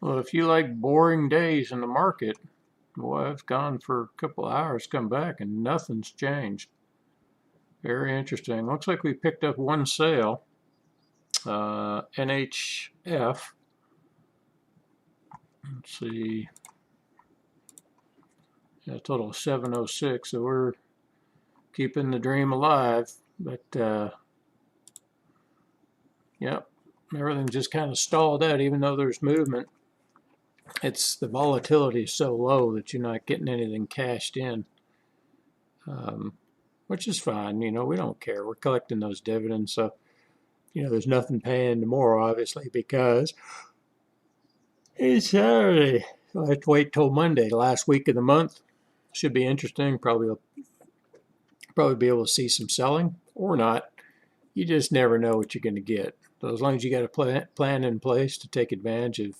Well, if you like boring days in the market, well, I've gone for a couple of hours, come back, and nothing's changed. Very interesting. Looks like we picked up one sale, NHF. Let's see, yeah, a total of 706. So we're keeping the dream alive. But yep, everything just kind of stalled out, even though there's movement. It's the volatility is so low that you're not getting anything cashed in. Which is fine. You know, we don't care. We're collecting those dividends. So, you know, there's nothing paying tomorrow, obviously, because it's Saturday. So I have to wait till Monday, last week of the month. Should be interesting. Probably be able to see some selling or not. You just never know what you're going to get. So as long as you got a plan in place to take advantage of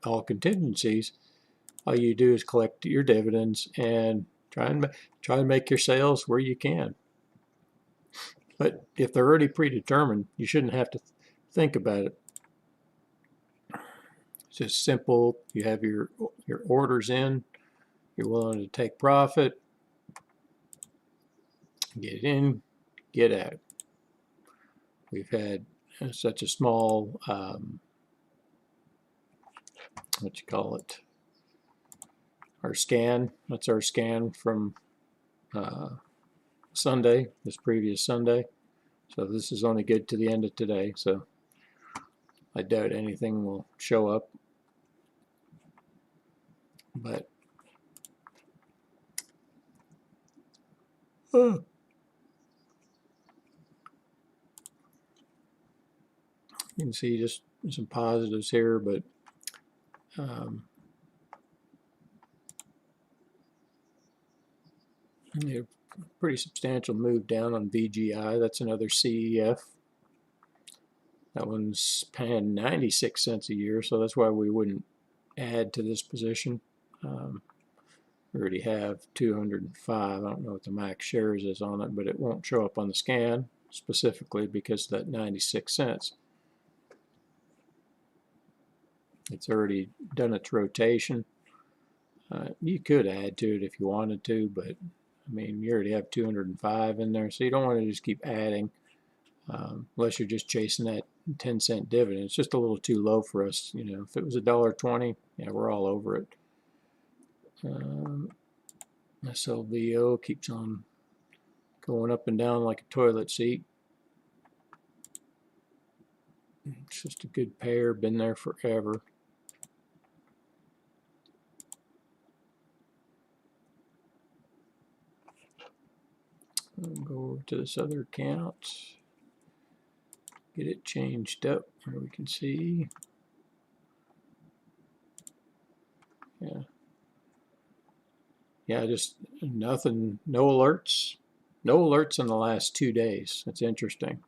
all contingencies, all you do is collect your dividends and try and make your sales where you can. But if they're already predetermined, you shouldn't have to think about it. It's just simple. You have your orders in. You're willing to take profit. Get in, get out. We've had such a small, what you call it, our scan. That's our scan from Sunday, this previous Sunday. So this is only good to the end of today. So I doubt anything will show up. But you can see just some positives here, but pretty substantial move down on VGI. That's another CEF. That one's paying 96 cents a year, so that's why we wouldn't add to this position. We already have 205. I don't know what the max shares is on it, but it won't show up on the scan specifically because of that 96 cents. It's already done its rotation. You could add to it if you wanted to, but I mean, you already have 205 in there, so you don't want to just keep adding unless you're just chasing that 10-cent dividend. It's just a little too low for us. You know, if it was $1.20, yeah, we're all over it. SLVO keeps on going up and down like a toilet seat. It's just a good pair, been there forever. I'll go over to this other account, get it changed up where we can see. Yeah, just nothing, no alerts in the last 2 days. That's interesting.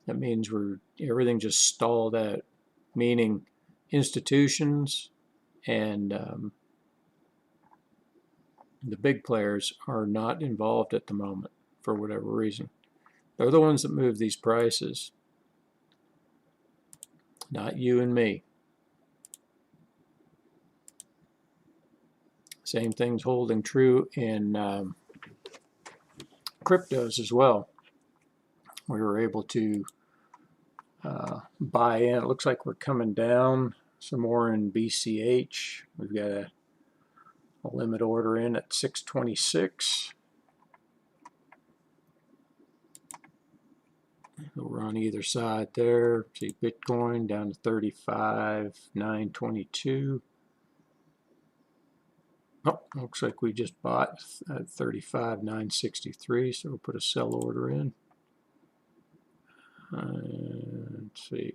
That means everything just stalled out, meaning institutions and the big players are not involved at the moment for whatever reason. They're the ones that move these prices, not you and me. Same thing's holding true in cryptos as well. We were able to buy in. It looks like we're coming down some more in BCH. We've got a limit order in at 626. We're on either side there. See Bitcoin down to 35,922. Oh, looks like we just bought at 35,963, so we'll put a sell order in. Let's see.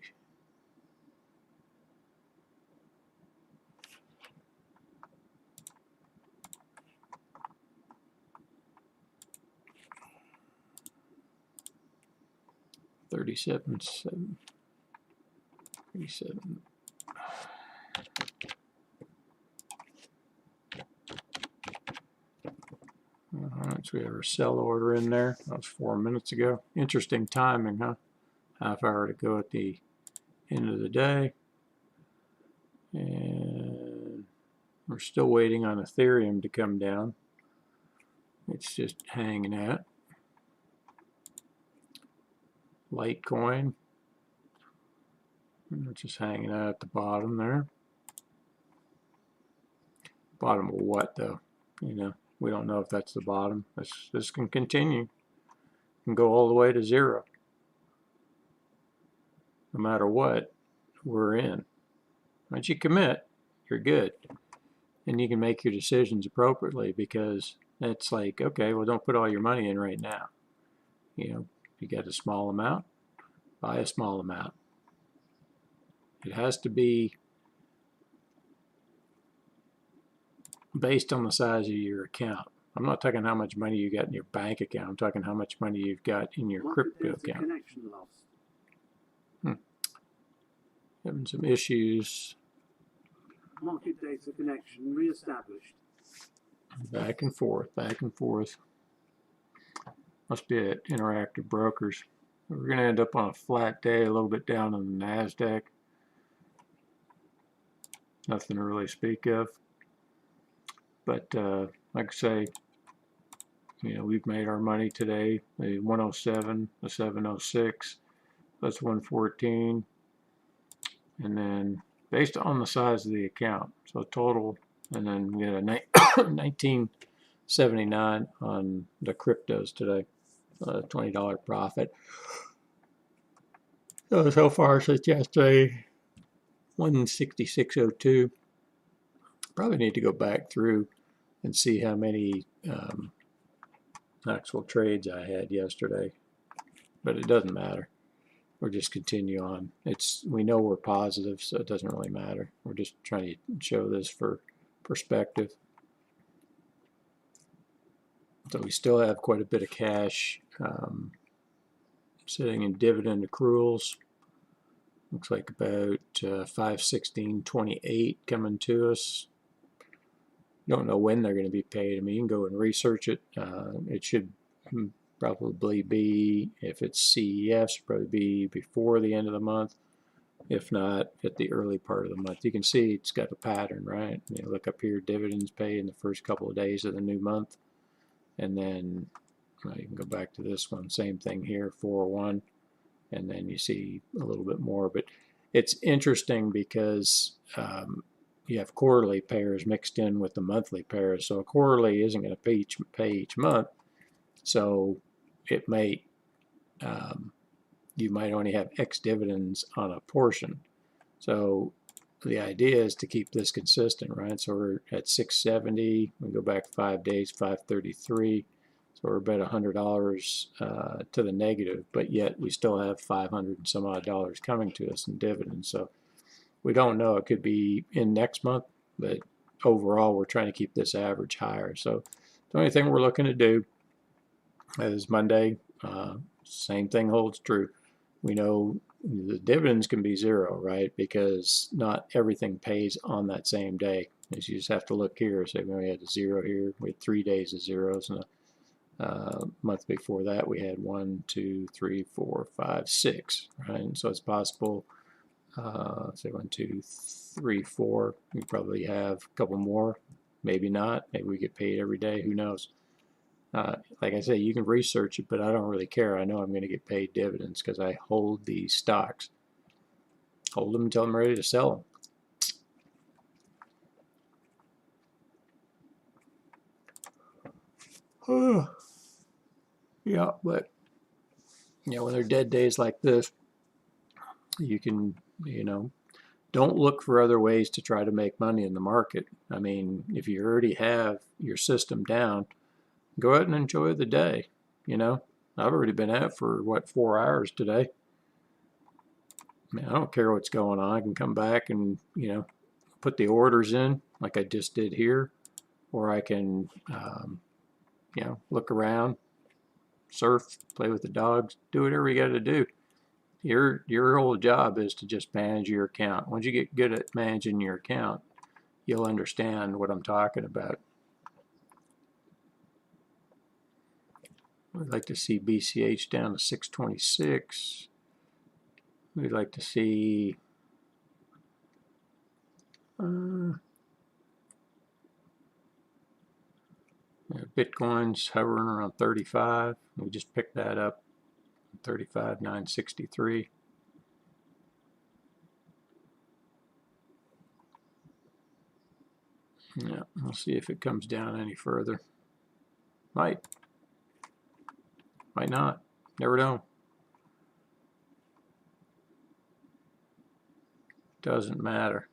$37.7. Alright, so we have our sell order in there. That was 4 minutes ago. Interesting timing, huh? Half hour to go at the end of the day. And we're still waiting on Ethereum to come down. It's just hanging out. Litecoin, it's just hanging out at the bottom there. Bottom of what though? You know, we don't know if that's the bottom. This can continue. It can go all the way to zero. No matter what, we're in. Once you commit, you're good. And you can make your decisions appropriately, because it's like, okay, well, don't put all your money in right now. You know, if you got a small amount, buy a small amount. It has to be based on the size of your account. I'm not talking how much money you got in your bank account. I'm talking how much money you've got in your crypto account. Having some issues. Market data connection reestablished. Back and forth, back and forth. Must be at Interactive Brokers. We're going to end up on a flat day, a little bit down on the NASDAQ. Nothing to really speak of. But like I say, you know, we've made our money today. The 107, the 706, that's 114. And then based on the size of the account, so total, and then we had a 1979 on the cryptos today, $20 profit. So far since yesterday, 166.02. Probably need to go back through and see how many actual trades I had yesterday, but it doesn't matter. We'll just continue on. We know we're positive, so it doesn't really matter. We're just trying to show this for perspective. So we still have quite a bit of cash sitting in dividend accruals. Looks like about 516.28 coming to us. Don't know when they're going to be paid. I mean, you can go and research it. It should probably be, if it's CEFs, probably be before the end of the month. If not, at the early part of the month. You can see it's got a pattern, right? You look up here, dividends paid in the first couple of days of the new month. And then you can go back to this one, same thing here, 401. And then you see a little bit more. But it's interesting because you have quarterly pairs mixed in with the monthly pairs. So a quarterly isn't going to pay each month. So it might, you might only have X dividends on a portion. So the idea is to keep this consistent, right? So we're at 670. We go back 5 days, 533. So we're about $100 to the negative, but yet we still have 500 and some odd dollars coming to us in dividends. So we don't know. It could be in next month, but overall we're trying to keep this average higher. So the only thing we're looking to do is Monday. Same thing holds true. We know the dividends can be zero, right? Because not everything pays on that same day. You just have to look here. Say we had a zero here. We had 3 days of zeros, and a month before that we had 1, 2, 3, 4, 5, 6, right? And so it's possible. Say 1, 2, 3, 4. We probably have a couple more. Maybe not. Maybe we get paid every day. Who knows? Like I say, you can research it, but I don't really care. I know I'm going to get paid dividends because I hold these stocks. Hold them until I'm ready to sell them. Yeah, but when they're dead days like this, you can, don't look for other ways to try to make money in the market. I mean, if you already have your system down, go out and enjoy the day. I've already been out for 4 hours today. I mean, I don't care what's going on. I can come back and put the orders in like I just did here, or I can look around, surf, play with the dogs, do whatever you got to do. Your whole job is to just manage your account. Once you get good at managing your account, you'll understand what I'm talking about. We'd like to see BCH down to 626. We'd like to see Bitcoin's hovering around 35. We just picked that up, 35,963. Yeah, we'll see if it comes down any further. Might not. Never know. Doesn't matter.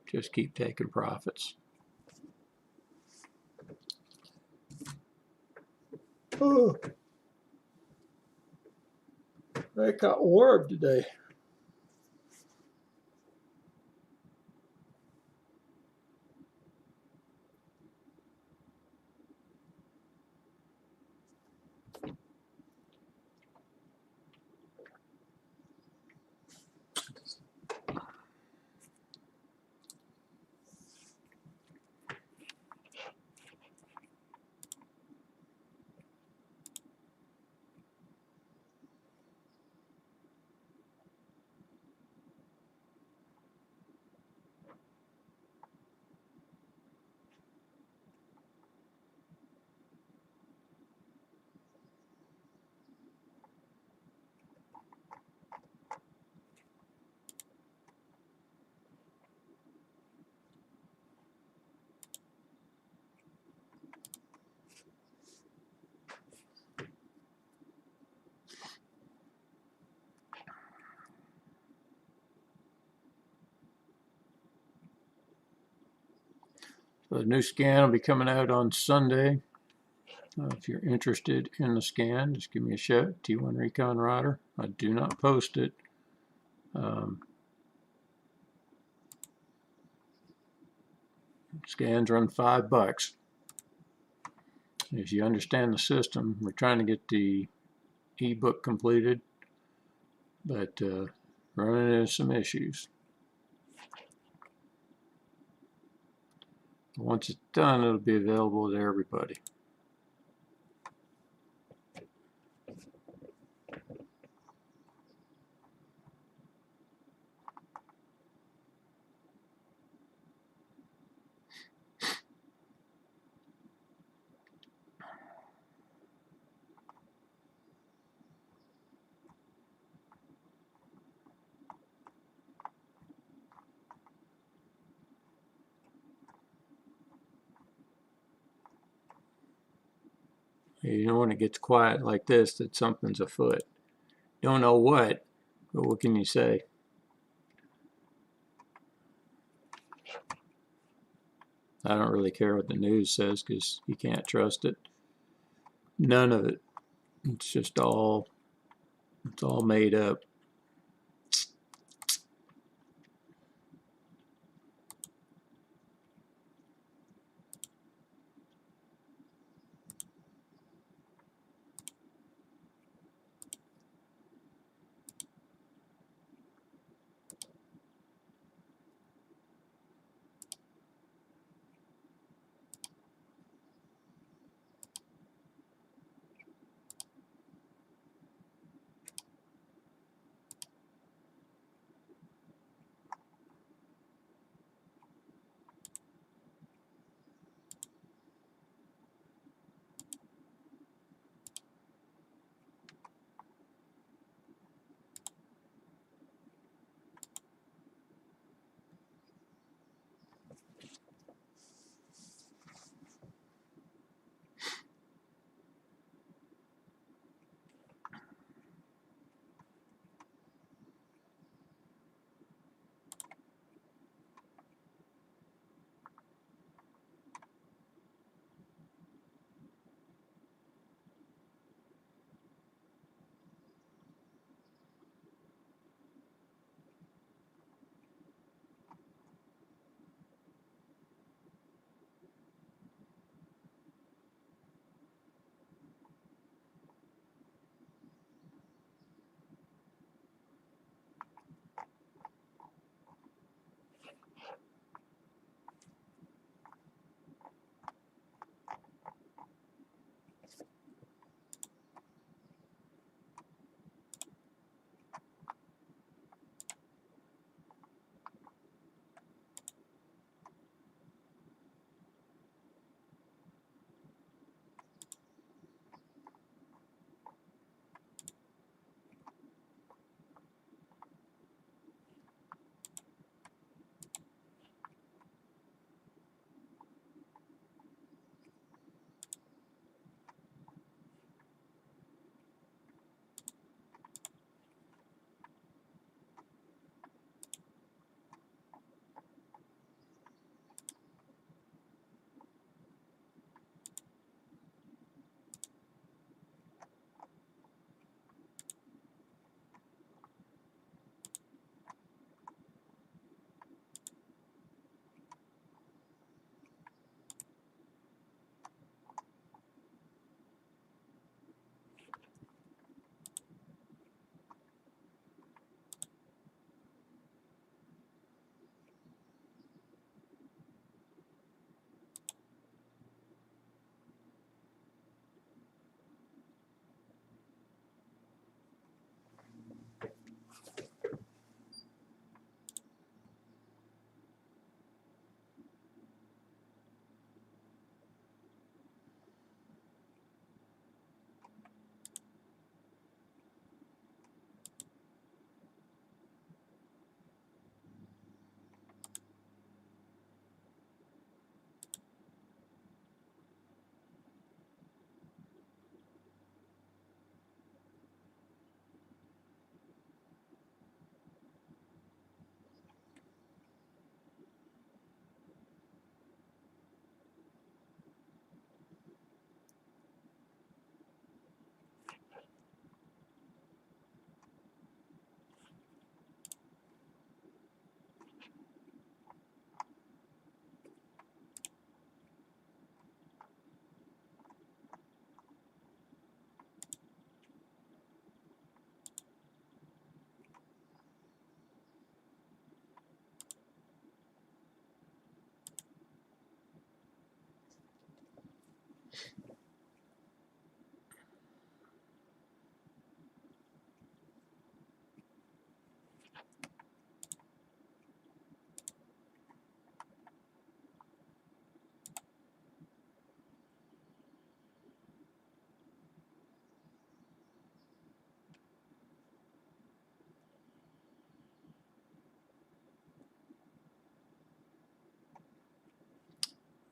Just keep taking profits. Oh, I got warm today. So the new scan will be coming out on Sunday. If you're interested in the scan, just give me a shout. T1 Recon Rider. I do not post it. Scans run $5. If you understand the system, we're trying to get the ebook completed, but running into some issues. Once it's done, it'll be available to everybody. You know when it gets quiet like this that something's afoot. Don't know what, but what can you say? I don't really care what the news says because you can't trust it. None of it. It's just all made up.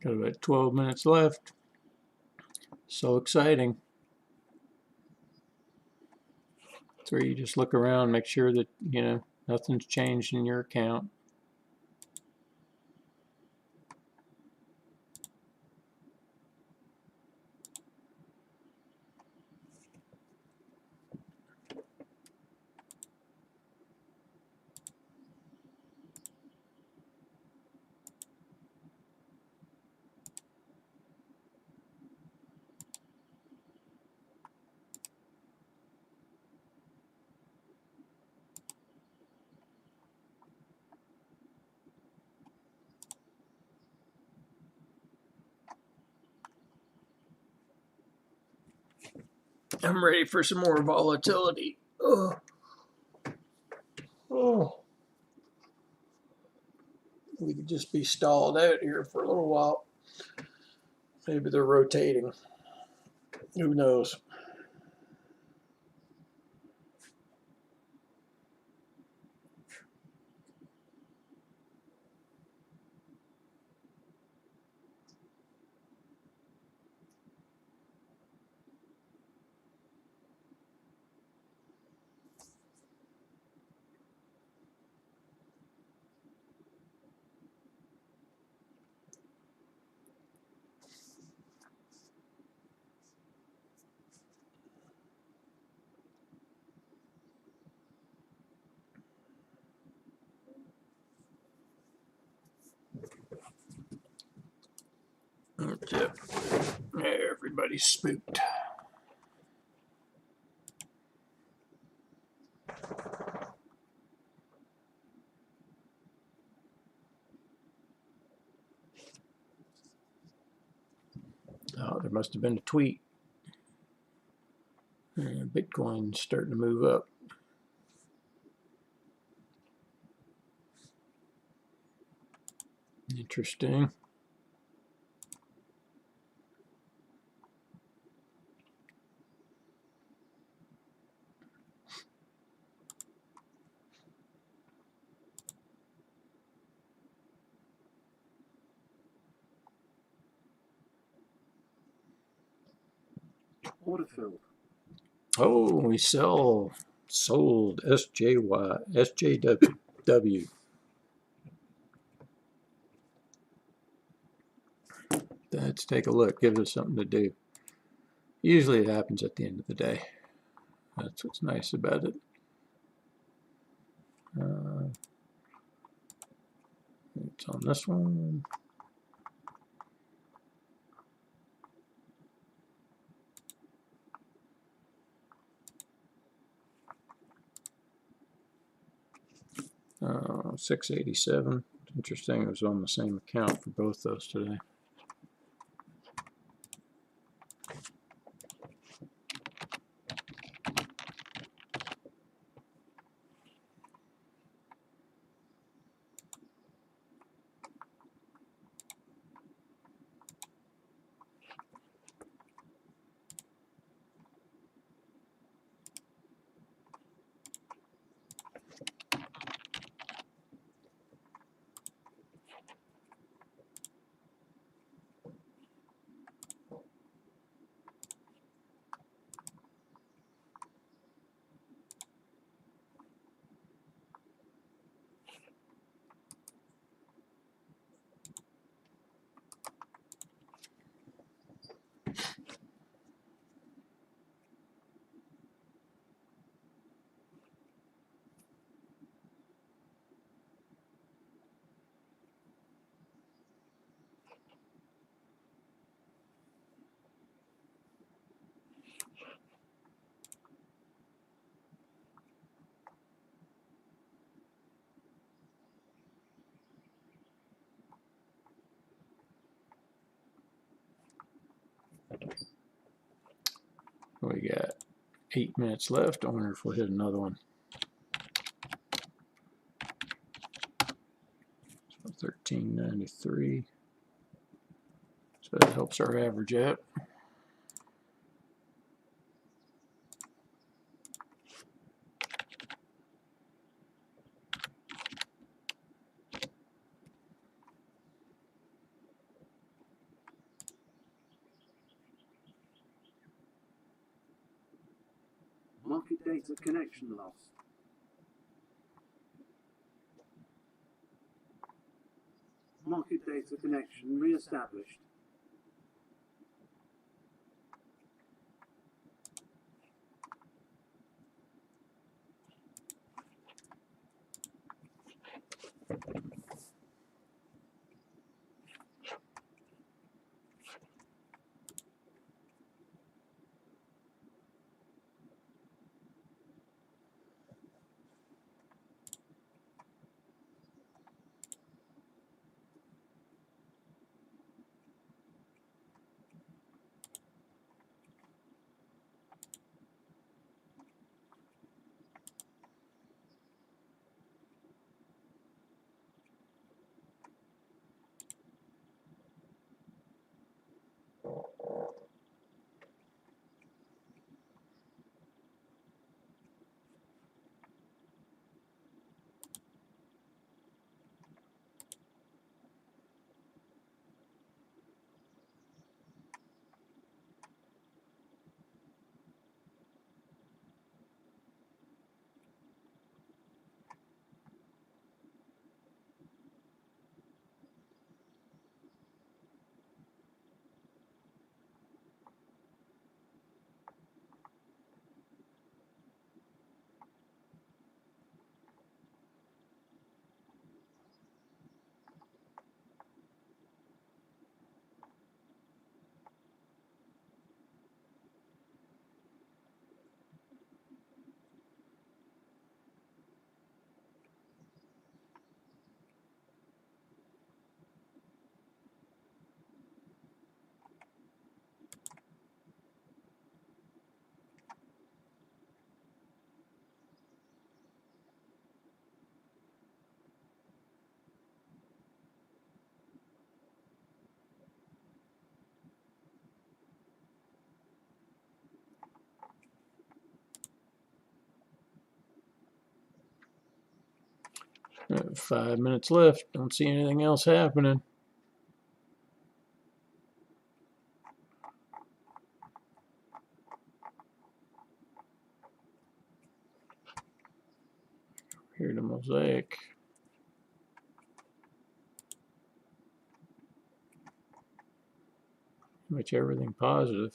Got about 12 minutes left. So exciting. So you just look around, make sure that, you know, nothing's changed in your account. I'm ready for some more volatility. Oh. Oh. We could just be stalled out here for a little while. Maybe they're rotating. Who knows? Okay. Everybody's spooked. Oh, there must have been a tweet. Bitcoin's starting to move up. Interesting. Order filled. Oh, we sold SJW. Let's take a look. Gives us something to do. Usually it happens at the end of the day. That's what's nice about it. It's on this one. Oh, 687. Interesting. It was on the same account for both those today. We got 8 minutes left. I wonder if we'll hit another one. So 1393. So that helps our average out. data connection lost. Market data connection re-established. All right, 5 minutes left. Don't see anything else happening. Here to Mosaic. Much everything positive.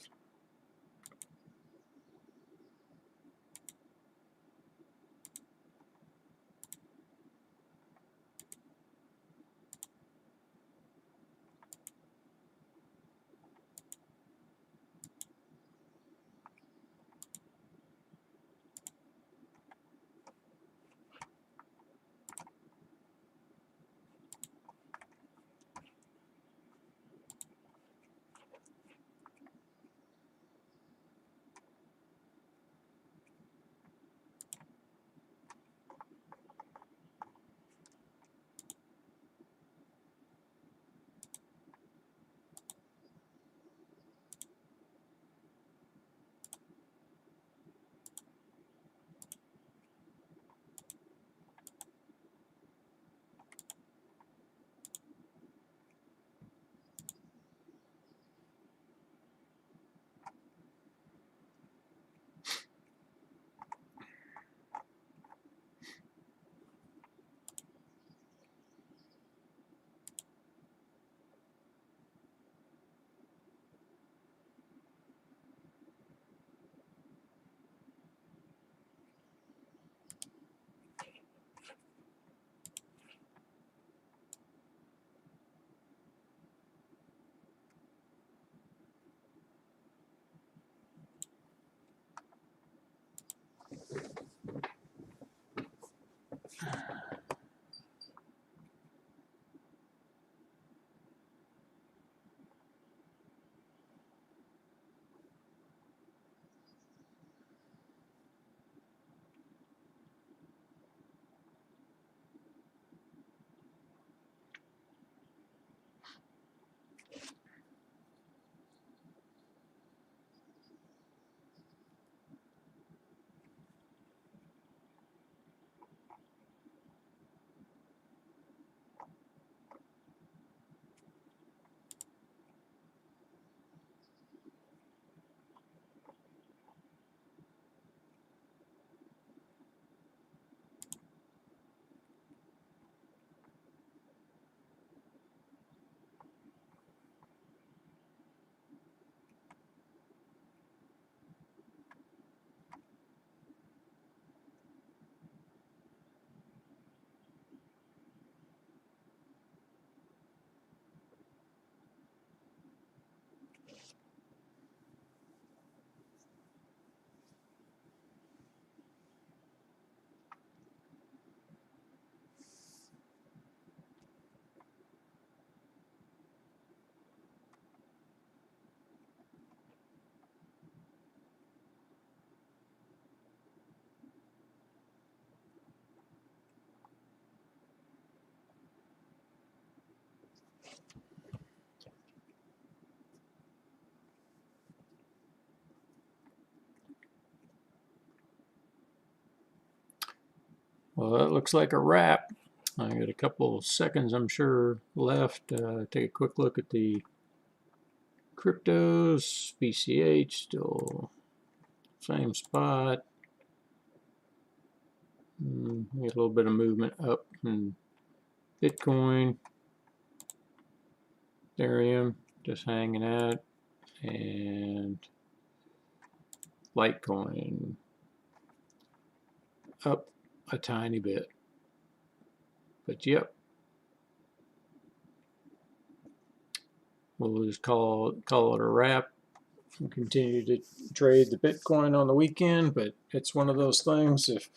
Well, that looks like a wrap. I got a couple seconds, I'm sure, left. Take a quick look at the cryptos. BCH still same spot. We got a little bit of movement up in Bitcoin. Ethereum just hanging out. And Litecoin up a tiny bit. But yep, we'll just call it a wrap. We'll continue to trade the Bitcoin on the weekend, but it's one of those things. If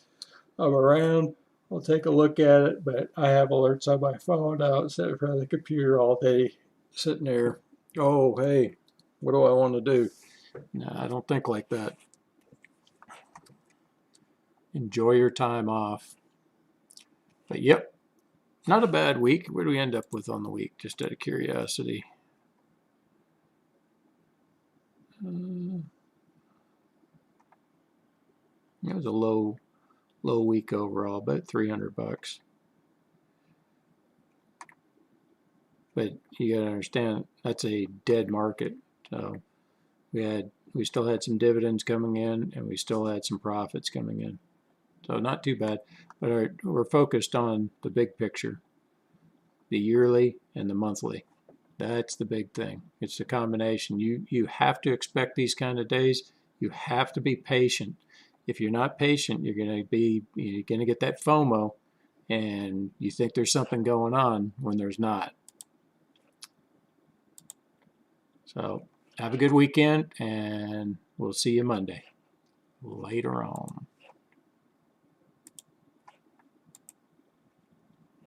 I'm around, I'll take a look at it, but I have alerts on my phone out instead of on the computer all day sitting there. Oh, hey, what do I want to do? No, I don't think like that. Enjoy your time off. But yep, not a bad week. Where do we end up with on the week? Just out of curiosity. It was a low week overall, about 300 bucks. But you got to understand that's a dead market. So we still had some dividends coming in, and we still had some profits coming in. So not too bad. But we're focused on the big picture, the yearly and the monthly. That's the big thing. It's the combination. You have to expect these kind of days. You have to be patient. If you're not patient, you're gonna get that FOMO, and you think there's something going on when there's not. So have a good weekend, and we'll see you Monday. Later on.